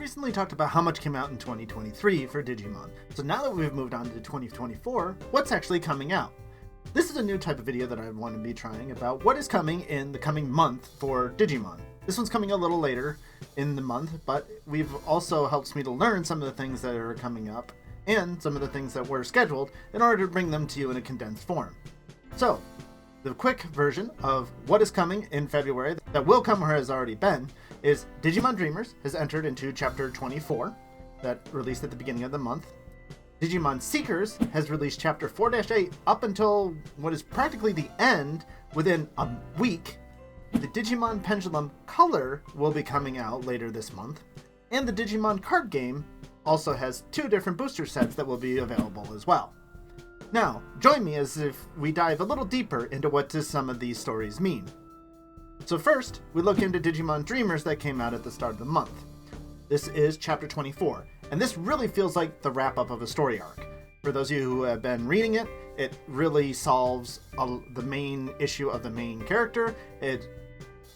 recently talked about how much came out in 2023 for Digimon. So now that we've moved on to 2024, what's actually coming out? This is a new type of video that I want to be trying about what is coming in the coming month for Digimon. This one's coming a little later in the month, but we've also helps me to learn some of the things that are coming up and some of the things that were scheduled in order to bring them to you in a condensed form. So, the quick version of what is coming in February that will come or has already been is Digimon Dreamers has entered into Chapter 24 that released at the beginning of the month. Digimon Seekers has released Chapter 4-8 up until what is practically the end within a week. The Digimon Pendulum Color will be coming out later this month. And the Digimon card game also has 2 different booster sets that will be available as well. Now, join me as if we dive a little deeper into what do some of these stories mean. So first, we look into Digimon Dreamers that came out at the start of the month. This is Chapter 24, and this really feels like the wrap-up of a story arc. For those of you who have been reading it, it really solves the main issue of the main character. It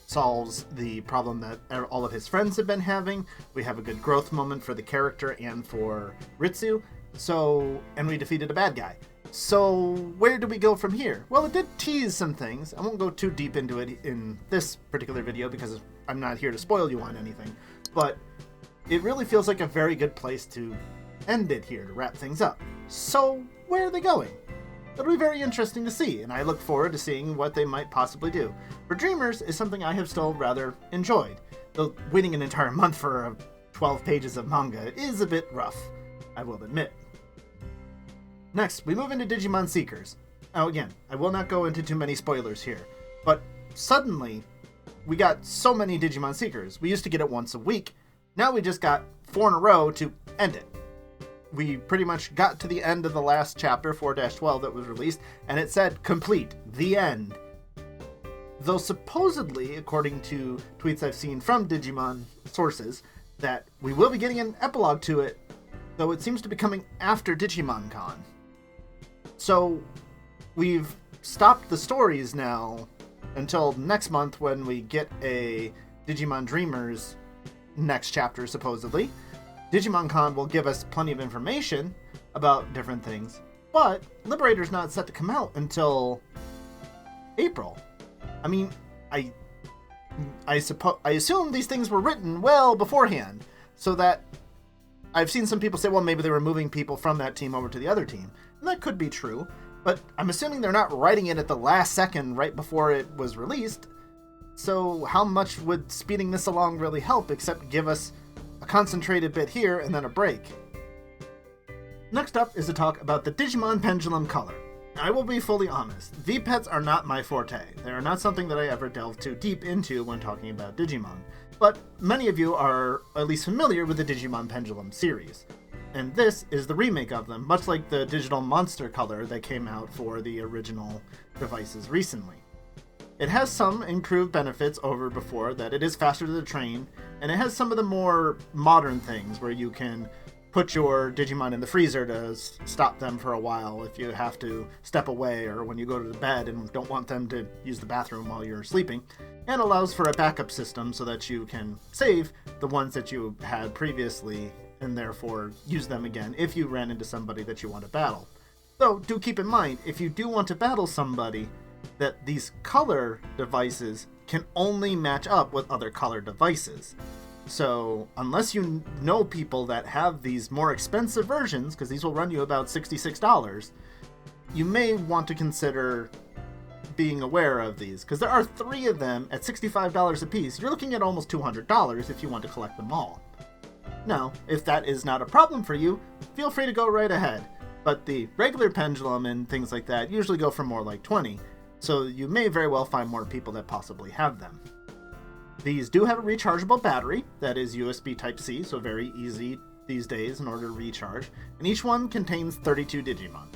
solves the problem that all of his friends have been having. We have a good growth moment for the character and for Ritsu. And we defeated a bad guy. So where do we go from here? Well, it did tease some things. I won't go too deep into it in this particular video because I'm not here to spoil you on anything. But it really feels like a very good place to end it here, to wrap things up. So where are they going? It'll be very interesting to see, and I look forward to seeing what they might possibly do. For Dreamers is something I have still rather enjoyed, though waiting an entire month for 12 pages of manga is a bit rough, I will admit. Next, we move into Digimon Seekers. Now again, I will not go into too many spoilers here, but suddenly, we got so many Digimon Seekers. We used to get it once a week, now we just got 4 in a row to end it. We pretty much got to the end of the last chapter, 4-12, that was released, and it said, complete, the end. Though supposedly, according to tweets I've seen from Digimon sources, that we will be getting an epilogue to it, though it seems to be coming after Digimon Con. So, we've stopped the stories now until next month when we get a Digimon Dreamers next chapter, supposedly. Digimon Con will give us plenty of information about different things, but Liberator's not set to come out until April. I mean, I assume these things were written well beforehand, so that I've seen some people say, well, maybe they were moving people from that team over to the other team. And that could be true, but I'm assuming they're not writing it at the last second right before it was released. So how much would speeding this along really help, except give us a concentrated bit here and then a break? Next up is to talk about the Digimon Pendulum Color. I will be fully honest, V-Pets are not my forte. They are not something that I ever delve too deep into when talking about Digimon. But many of you are at least familiar with the Digimon Pendulum series. And this is the remake of them, much like the Digital Monster Color that came out for the original devices recently. It has some improved benefits over before, that it is faster to train, and it has some of the more modern things where you can put your Digimon in the freezer to stop them for a while if you have to step away or when you go to the bed and don't want them to use the bathroom while you're sleeping, and allows for a backup system so that you can save the ones that you had previously and therefore use them again if you ran into somebody that you want to battle. Though, do keep in mind, if you do want to battle somebody, that these color devices can only match up with other color devices. So, unless you know people that have these more expensive versions, because these will run you about $66, you may want to consider being aware of these, because there are 3 of them at $65 a piece. You're looking at almost $200 if you want to collect them all. Now, if that is not a problem for you, feel free to go right ahead, but the regular Pendulum and things like that usually go for more like $20, so you may very well find more people that possibly have them. These do have a rechargeable battery that is USB Type-C, so very easy these days in order to recharge, and each one contains 32 Digimon.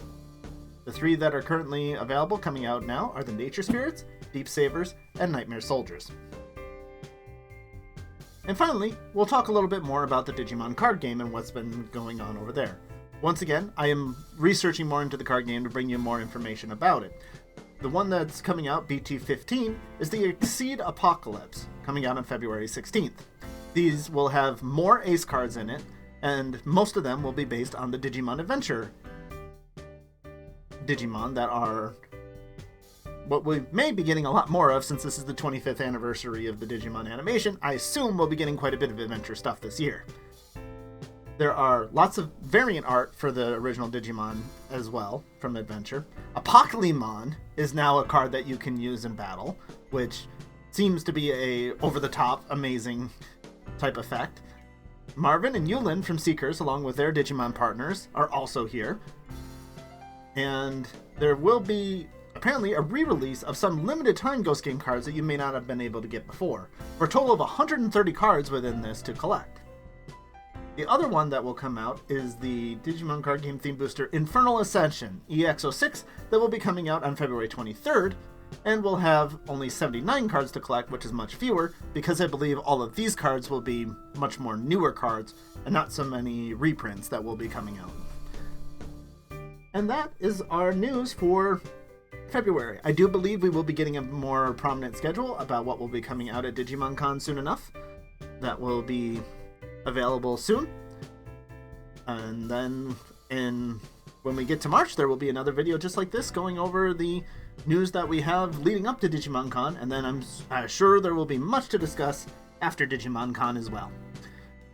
The 3 that are currently available coming out now are the Nature Spirits, Deep Savers, and Nightmare Soldiers. And finally, we'll talk a little bit more about the Digimon card game and what's been going on over there. Once again, I am researching more into the card game to bring you more information about it. The one that's coming out, BT15, is the Exceed Apocalypse, coming out on February 16th. These will have more ace cards in it, and most of them will be based on the Digimon Adventure Digimon that are what we may be getting a lot more of since this is the 25th anniversary of the Digimon animation. I assume we'll be getting quite a bit of adventure stuff this year. There are lots of variant art for the original Digimon as well from Adventure. Apocalypse is now a card that you can use in battle, which seems to be a over-the-top, amazing type effect. Marvin and Yulin from Seekers, along with their Digimon partners, are also here. And there will be apparently a re-release of some limited time Ghost Game cards that you may not have been able to get before, for a total of 130 cards within this to collect. The other one that will come out is the Digimon card game theme booster Infernal Ascension EX06 that will be coming out on February 23rd, and will have only 79 cards to collect, which is much fewer, because I believe all of these cards will be much more newer cards and not so many reprints that will be coming out. And that is our news for February. I do believe we will be getting a more prominent schedule about what will be coming out at Digimon Con soon enough. That will be available soon. And then when we get to March, there will be another video just like this going over the news that we have leading up to Digimon Con, and then I'm sure there will be much to discuss after Digimon Con as well.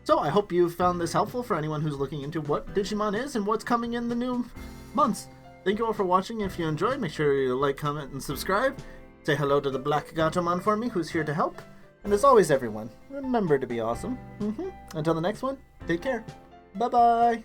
So I hope you found this helpful for anyone who's looking into what Digimon is and what's coming in the new months. Thank you all for watching. If you enjoyed, make sure you like, comment, and subscribe. Say hello to the Black Gatomon for me, who's here to help. And as always, everyone, remember to be awesome. Until the next one, take care. Bye-bye.